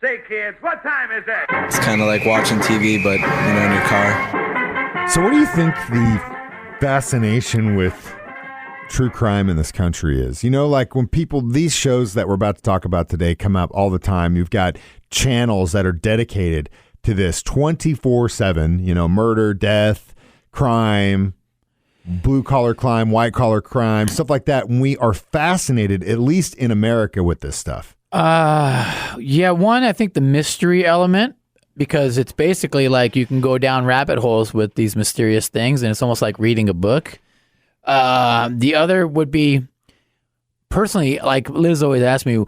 Say, kids, what time is it? It's kind of like watching TV, but, in your car. So what do you think the fascination with true crime in this country is? Like when these shows that we're about to talk about today come up all the time, you've got channels that are dedicated to this 24/7, murder, death, crime, blue-collar crime, white-collar crime, stuff like that. And we are fascinated, at least in America, with this stuff. One, I think the mystery element, because it's basically like you can go down rabbit holes with these mysterious things, and it's almost like reading a book. The other would be, personally, like Liz always asks me,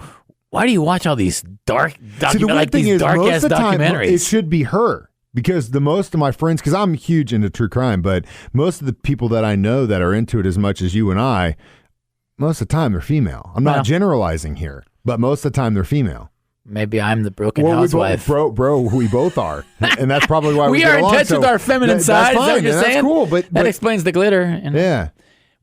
why do you watch all these dark ass documentaries? It should be her, because most of my friends, because I'm huge into true crime, but most of the people that I know that are into it as much as you and I, most of the time they're female. I'm not generalizing here, but most of the time they're female. Maybe I'm the broken housewife. We both are, and that's probably why we are get along. in touch with our feminine side. That's fine, is that what you're saying? That's cool, but that explains the glitter. Yeah,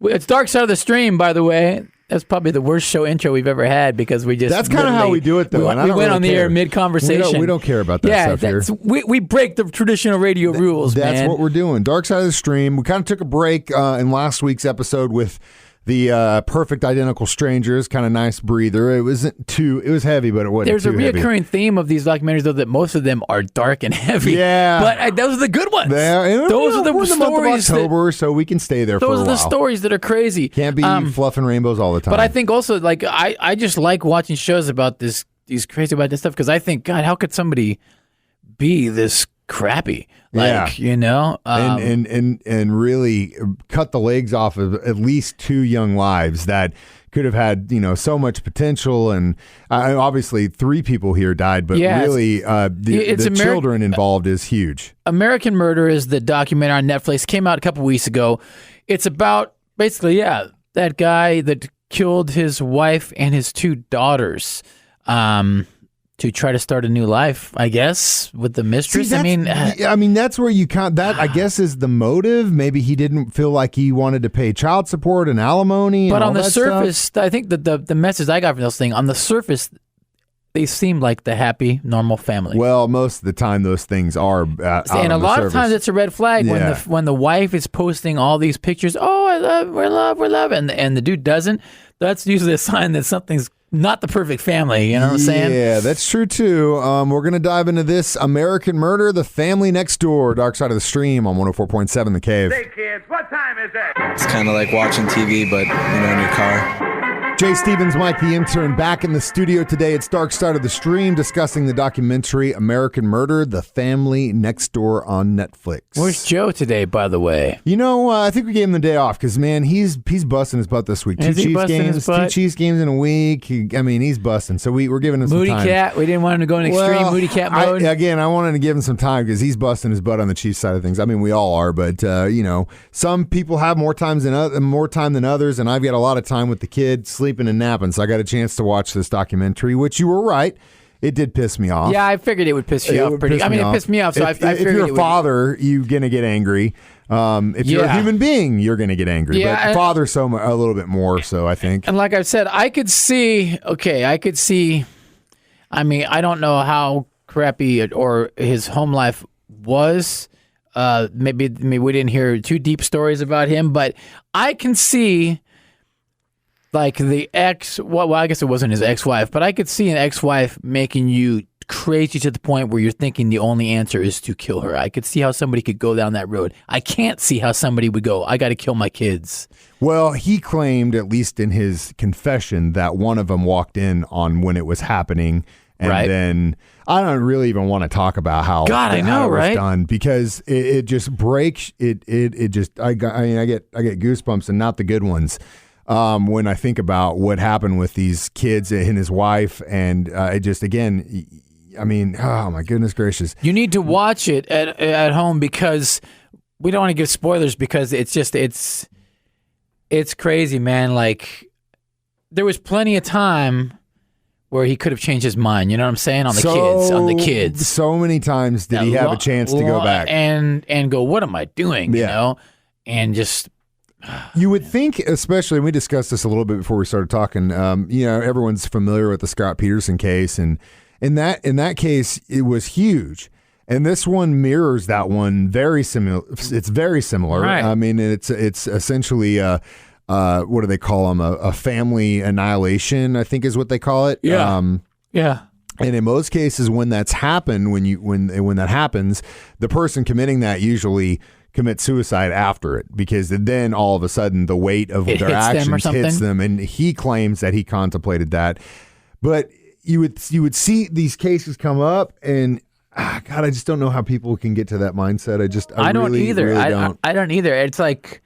it's Dark Side of the Stream, by the way. That's probably the worst show intro we've ever had, because we just... That's kind of how we do it, though. We went on the air mid-conversation. We don't care about that stuff here. We break the traditional radio rules, man. That's what we're doing. Dark Side of the Stream. We kind of took a break in last week's episode with the Perfect Identical Strangers. Kind of nice breather. It was heavy, but it wasn't There's too a reoccurring theme of these documentaries, though, that most of them are dark and heavy. Yeah. But those are the good ones. Those are the we're stories. In the month of October, so we can stay there for a while. Those are the stories that are crazy. Can't be fluff and rainbows all the time. But I think also, like, I just like watching shows about these crazy about this stuff, because I think, God, how could somebody be this crappy? Like, and really cut the legs off of at least two young lives that could have had, so much potential. And obviously 3 people here died, but really the children involved is huge. American Murder is the documentary on Netflix. Came out a couple weeks ago. It's about basically, that guy that killed his wife and his 2 daughters. To try to start a new life, I guess, with the mistress. See, that's where you can't. That I guess is the motive. Maybe he didn't feel like he wanted to pay child support and alimony. But and on the surface, stuff. I think the message I got from this thing, on the surface, they seem like the happy, normal family. Well, most of the time those things are. And a lot of times it's a red flag when the wife is posting all these pictures. Oh, we're love, and the dude doesn't. That's usually a sign that something's not the perfect family, you know what I'm saying? Yeah, that's true too. We're going to dive into this American Murder, The Family Next Door, Dark Side of the Stream on 104.7 The Cave. Say, kids, what time is it? It's kind of like watching TV, but, in your car. Jay Stevens, Mike the Intern, back in the studio today. It's Dark Side of the Stream, discussing the documentary American Murder, The Family Next Door on Netflix. Where's Joe today, by the way? I think we gave him the day off because, man, he's busting his butt this week. 2 Chiefs games in a week. He's busting. So we're giving him some time. Moody Cat. We didn't want him to go in extreme Moody Cat mode. I wanted to give him some time because he's busting his butt on the Chiefs side of things. We all are, but some people have more time than others, and I've got a lot of time with the kids sleeping and napping. So I got a chance to watch this documentary, which you were right. It did piss me off. Yeah, I figured it would piss you off. It pissed me off. So I figured if you're a father, you're gonna get angry. If you're a human being, you're gonna get angry. Yeah, but father, a little bit more. So I think. And like I've said, I could see. I don't know how crappy or his home life was. Maybe we didn't hear too deep stories about him, but I can see. Like the I guess it wasn't his ex-wife, but I could see an ex-wife making you crazy to the point where you're thinking the only answer is to kill her. I could see how somebody could go down that road. I can't see how somebody would go, I got to kill my kids. Well, he claimed, at least in his confession, that one of them walked in on when it was happening. And then I don't really even want to talk about how it was done, because it just breaks. I get goosebumps, and not the good ones. When I think about what happened with these kids and his wife, and it just, again, oh my goodness gracious. You need to watch it at home, because we don't want to give spoilers, because it's crazy, man. Like, there was plenty of time where he could have changed his mind, you know what I'm saying? On the kids. So many times did he have a chance to go back. And go, what am I doing, you know? And just... You would think, especially, we discussed this a little bit before we started talking, everyone's familiar with the Scott Peterson case, and In that case, it was huge. And this one mirrors that one very similar. It's very similar. Right. I mean, it's essentially what do they call them? A family annihilation, I think is what they call it. Yeah. Yeah. And in most cases, when that's happened, when that happens, the person committing that usually commits suicide after it, because then all of a sudden the weight of their actions hits them, and he claims that he contemplated that. But you would see these cases come up, and God, I just don't know how people can get to that mindset. I don't really, either. Really don't. I don't either. It's like,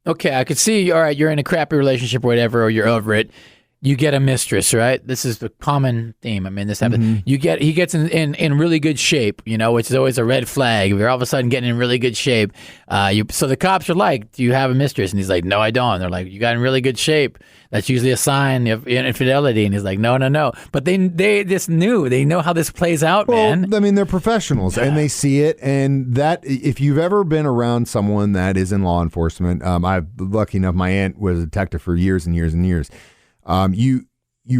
okay, I could see, all right, you're in a crappy relationship or whatever, or you're over it. You get a mistress, right? This is the common theme. I mean, this happens. Mm-hmm. He gets in really good shape, which is always a red flag. You're all of a sudden getting in really good shape. So the cops are like, "Do you have a mistress?" And he's like, "No, I don't." And they're like, "You got in really good shape. That's usually a sign of infidelity." And he's like, "No." But they just knew. They know how this plays out, man. I mean, they're professionals and they see it. And that, if you've ever been around someone that is in law enforcement, I'm lucky enough. My aunt was a detective for years and years and years. You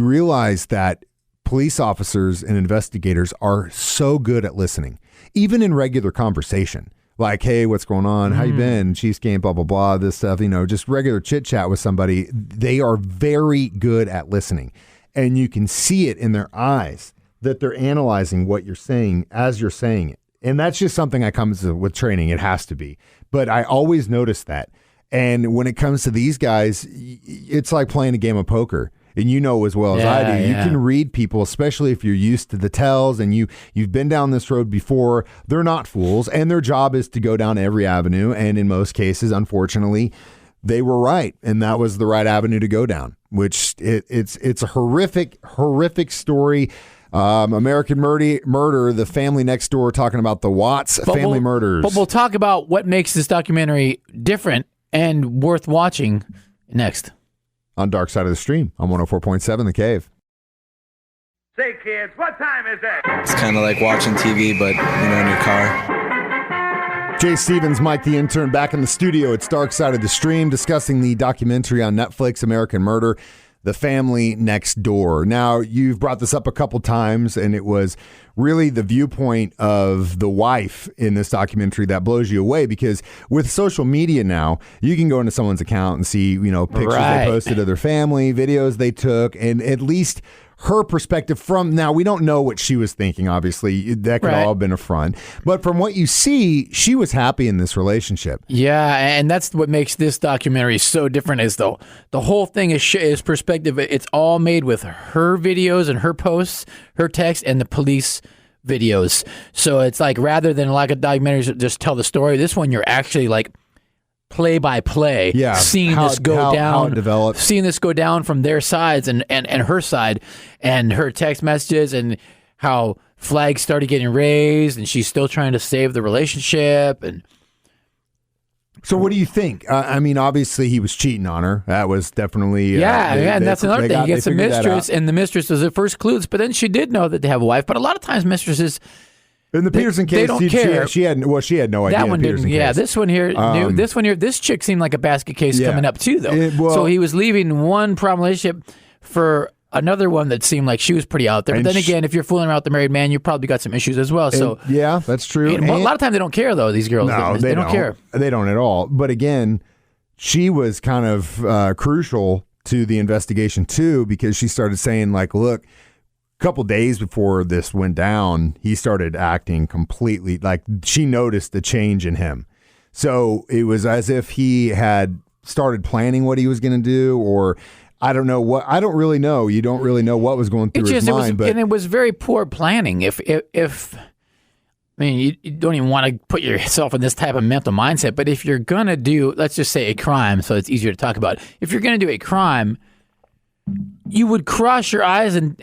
realize that police officers and investigators are so good at listening, even in regular conversation. Like, hey, what's going on? How you been? Chiefs game, blah, blah, blah, this stuff, just regular chit chat with somebody. They are very good at listening. And you can see it in their eyes that they're analyzing what you're saying as you're saying it. And that's just something that comes with training. It has to be. But I always notice that. And when it comes to these guys, it's like playing a game of poker. And you know as well as I do, you can read people, especially if you're used to the tells and you've been down this road before. They're not fools, and their job is to go down every avenue. And in most cases, unfortunately, they were right, and that was the right avenue to go down. Which it's a horrific story. American Murder, the family next door, talking about the Watts family murders. But we'll talk about what makes this documentary different and worth watching next. On Dark Side of the Stream, on 104.7 The Cave. Say, kids, what time is it? It's kind of like watching TV, but, in your car. Jay Stevens, Mike the Intern, back in the studio. It's Dark Side of the Stream, discussing the documentary on Netflix, American Murder, The Family Next Door. Now, you've brought this up a couple times, and it was really the viewpoint of the wife in this documentary that blows you away, because with social media now, you can go into someone's account and see, pictures they posted of their family, videos they took, and at least her perspective from, now we don't know what she was thinking, obviously. That could all have been a front. But from what you see, she was happy in this relationship. Yeah, and that's what makes this documentary so different, is the whole thing is perspective. It's all made with her videos and her posts, her text, and the police videos. So it's like, rather than like a documentary that just tell the story, this one you're actually like play by play, seeing this go down, seeing this go down from their sides and her side, and her text messages, and how flags started getting raised, and she's still trying to save the relationship. And so what do you think? I mean, obviously he was cheating on her. That was definitely and that's another thing. He gets a mistress, and the mistress is the first clues, but then she did know that they have a wife. But a lot of times mistresses, in the Peterson case, they don't care. She had no idea. That one didn't. Yeah, case. This one here knew. This one here, this chick seemed like a basket case coming up too, though. So he was leaving one problem relationship for another one that seemed like she was pretty out there. But then again, if you're fooling around with the married man, you probably got some issues as well. So yeah, that's true. And a lot of times they don't care, though. These girls, no, they don't care. They don't at all. But again, she was kind of crucial to the investigation too, because she started saying, like, look, a couple days before this went down, he started acting completely, like, she noticed the change in him. So it was as if he had started planning what he was going to do, or I don't know what. I don't really know. You don't really know what was going through his mind. And it was very poor planning. If I mean, you don't even want to put yourself in this type of mental mindset, but if you're going to do, let's just say, a crime, so it's easier to talk about. If you're going to do a crime, you would cross your eyes and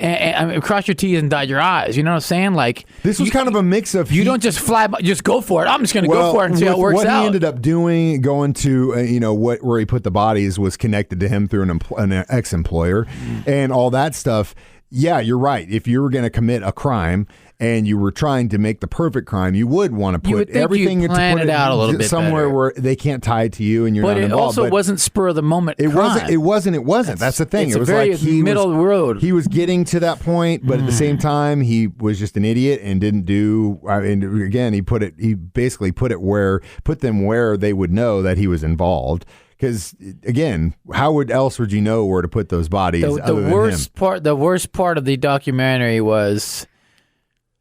cross your T's and dot your I's. You know what I'm saying? Like, this was kind of a mix of. You don't just just go for it. I'm just going to go for it and see how it works out. What he ended up doing, going to where he put the bodies, was connected to him through an ex-employer, and all that stuff. yeah, you're right. If you were going to commit a crime and you were trying to make the perfect crime, you would want to put everything to put it out a little bit somewhere better. where they can't tie it to you and you're not involved. But it also wasn't spur of the moment. It wasn't. That's the thing. It was like middle road. He was getting to that point, but at the same time, he was just an idiot and didn't do. And again, he basically put them where they would know that he was involved. Because again, how else would you know where to put those bodies? The worst part of the documentary was,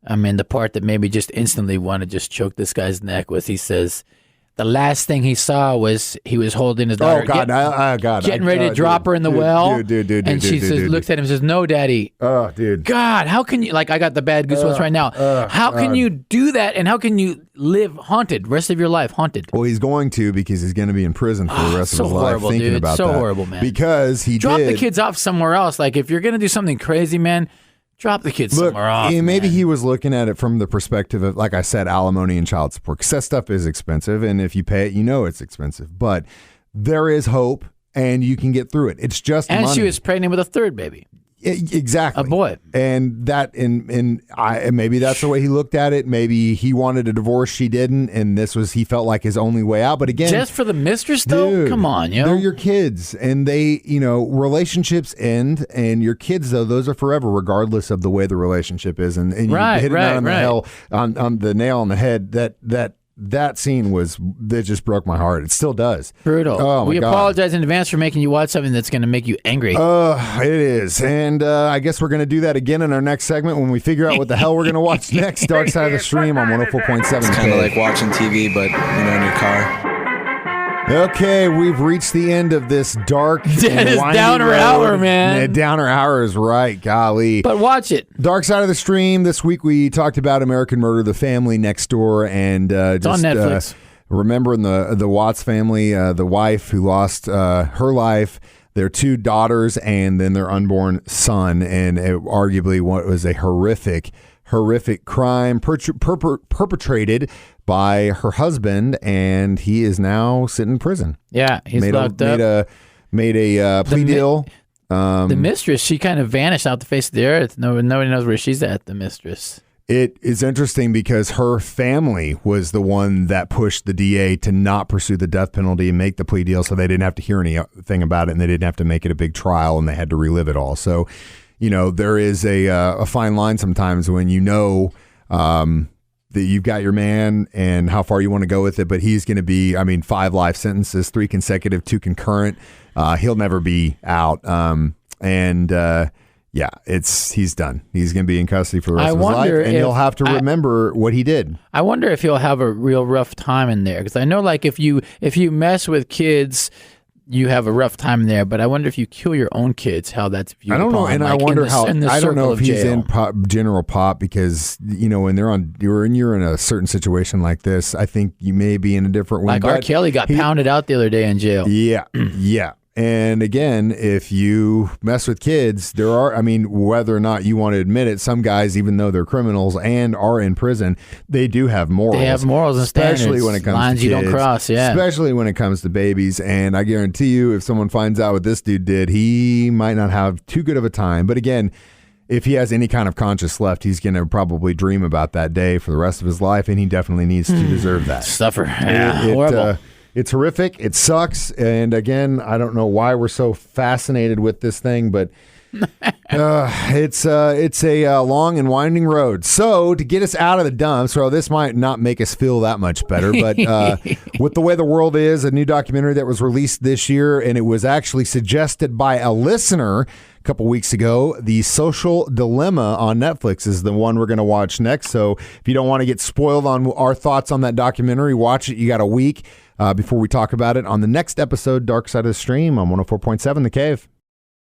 the part that made me just instantly want to just choke this guy's neck was he says the last thing he saw was he was holding his daughter. Oh God, getting ready to drop her in the well. Dude, and she looks at him and says, "No, Daddy." Oh, dude. God, how can you? Like, I got the bad goosebumps right now. How can you do that? And how can you live haunted, rest of your life haunted? Well, he's going to, because he's going to be in prison for the rest of his life thinking about that. So horrible, man. Because he drop the kids off somewhere else. Like, if you're going to do something crazy, man, drop the kids somewhere off. Maybe he was looking at it from the perspective of, like I said, alimony and child support. Because that stuff is expensive, and if you pay it, you know it's expensive. But there is hope, and you can get through it. It's just money. And she was pregnant with a third baby. Exactly. A boy. And that, maybe that's the way he looked at it. Maybe he wanted a divorce, she didn't, and he felt like his only way out. But again, just for the mistress, though? Dude, come on, they're your kids, and they, relationships end, and your kids, though, those are forever, regardless of the way the relationship is. And you hit it on the nail on the head. That scene that just broke my heart. It still does. Brutal. Oh, we apologize in advance for making you watch something that's going to make you angry. It is. And I guess we're going to do that again in our next segment when we figure out what the hell we're going to watch next. Dark Side of the Stream on 104.7. It's kind of like watching TV, but, in your car. Okay, we've reached the end of this dark downer hour, man. Downer hour is right, golly. But watch it. Dark Side of the Stream. This week we talked about American Murder, The Family Next Door, and it's on Netflix. Remembering the Watts family, the wife who lost her life, their two daughters, and then their unborn son, and arguably what was a horrific crime perpetrated by her husband, and he is now sitting in prison. Yeah, he's locked up. Made a plea deal. The mistress, she kind of vanished out the face of the earth. Nobody knows where she's at, the mistress. It is interesting because her family was the one that pushed the DA to not pursue the death penalty and make the plea deal, so they didn't have to hear anything about it, and they didn't have to make it a big trial, and they had to relive it all. So, there is a fine line sometimes when that you've got your man and how far you want to go with it, but he's going to be, 5 life sentences, 3 consecutive, 2 concurrent. He'll never be out. He's done. He's going to be in custody for the rest of his life, and he'll have to remember what he did. I wonder if he'll have a real rough time in there, because I know, like, if you mess with kids, you have a rough time there, but I wonder if you kill your own kids, how that's viewed. I don't know, and I wonder how. I don't know if he's jail. in general pop, because when you're in a certain situation like this, I think you may be in a different one. Like R. Kelly got pounded out the other day in jail. Yeah, yeah. And again, if you mess with kids, there are, whether or not you want to admit it, some guys, even though they're criminals and are in prison, they do have morals. They have morals and standards. Especially when it comes lines to kids. You don't cross, yeah. Especially when it comes to babies. And I guarantee you, if someone finds out what this dude did, he might not have too good of a time. But again, if he has any kind of conscience left, he's going to probably dream about that day for the rest of his life, and he definitely needs to deserve that. Suffer. Yeah, horrible. It's horrific. It sucks. And again, I don't know why we're so fascinated with this thing, but it's a long and winding road. So to get us out of the dumps, this might not make us feel that much better, but with the way the world is, a new documentary that was released this year, and it was actually suggested by a listener a couple weeks ago. The Social Dilemma on Netflix is the one we're going to watch next. So if you don't want to get spoiled on our thoughts on that documentary, watch it. You got a week before we talk about it on the next episode, Dark Side of the Stream on 104.7 The Cave.